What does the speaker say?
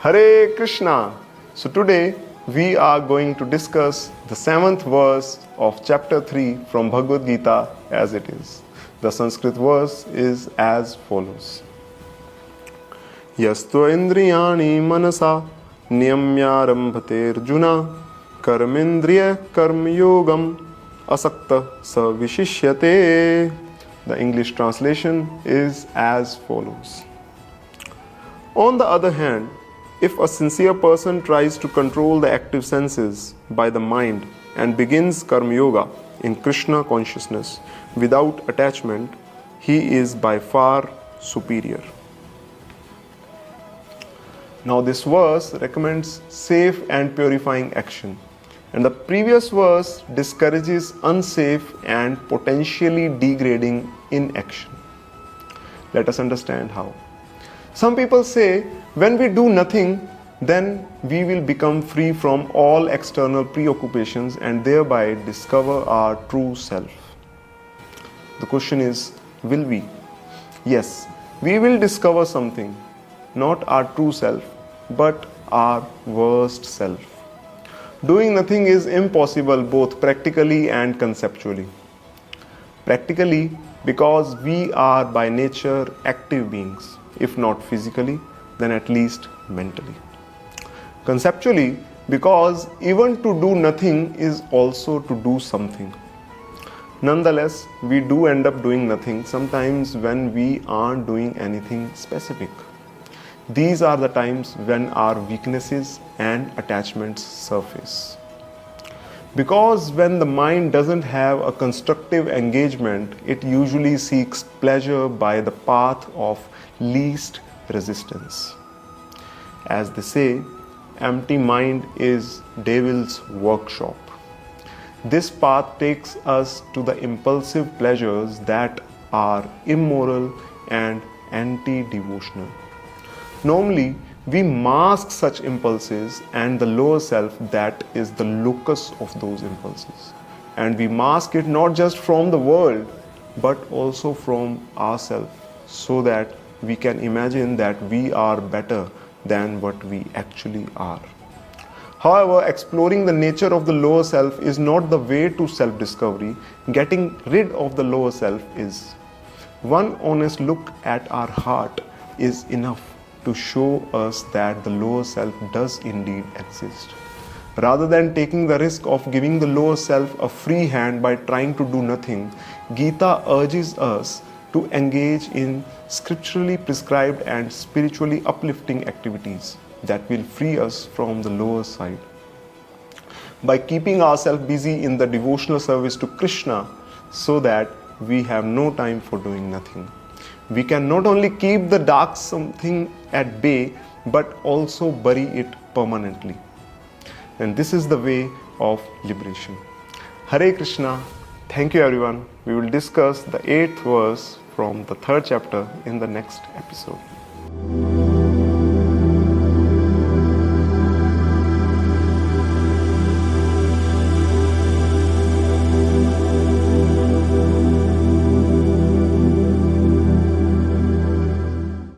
Hare Krishna. So today we are going to discuss the 7th verse of chapter 3 from Bhagavad Gita as it is. The Sanskrit verse is as follows. Yastva indriyani manasa niyamyarambhate arjuna karmendriya karmyogam asakta savishishyate. The English translation is as follows. On the other hand, if a sincere person tries to control the active senses by the mind and begins karma yoga in Krishna consciousness without attachment, he is by far superior. Now this verse recommends safe and purifying action, and the previous verse discourages unsafe and potentially degrading inaction. Let us understand how. Some people say when we do nothing, then we will become free from all external preoccupations and thereby discover our true self. The question is, will we? Yes, we will discover something, not our true self, but our worst self. Doing nothing is impossible both practically and conceptually. Practically, because we are by nature active beings, if not physically, then at least mentally. Conceptually, because even to do nothing is also to do something. Nonetheless, we do end up doing nothing sometimes when we aren't doing anything specific. These are the times when our weaknesses and attachments surface. Because when the mind doesn't have a constructive engagement, it usually seeks pleasure by the path of least resistance. As they say, empty mind is devil's workshop. This path takes us to the impulsive pleasures that are immoral and anti-devotional. Normally, we mask such impulses and the lower self that is the locus of those impulses. And we mask it not just from the world, but also from ourselves, so that we can imagine that we are better than what we actually are. However, exploring the nature of the lower self is not the way to self-discovery. Getting rid of the lower self is. One honest look at our heart is enough to show us that the lower self does indeed exist. Rather than taking the risk of giving the lower self a free hand by trying to do nothing, Gita urges us to engage in scripturally prescribed and spiritually uplifting activities that will free us from the lower side. By keeping ourselves busy in the devotional service to Krishna so that we have no time for doing nothing, we can not only keep the dark something at bay, but also bury it permanently. And this is the way of liberation. Hare Krishna. Thank you everyone. We will discuss the 8th verse from the 3rd chapter in the next episode.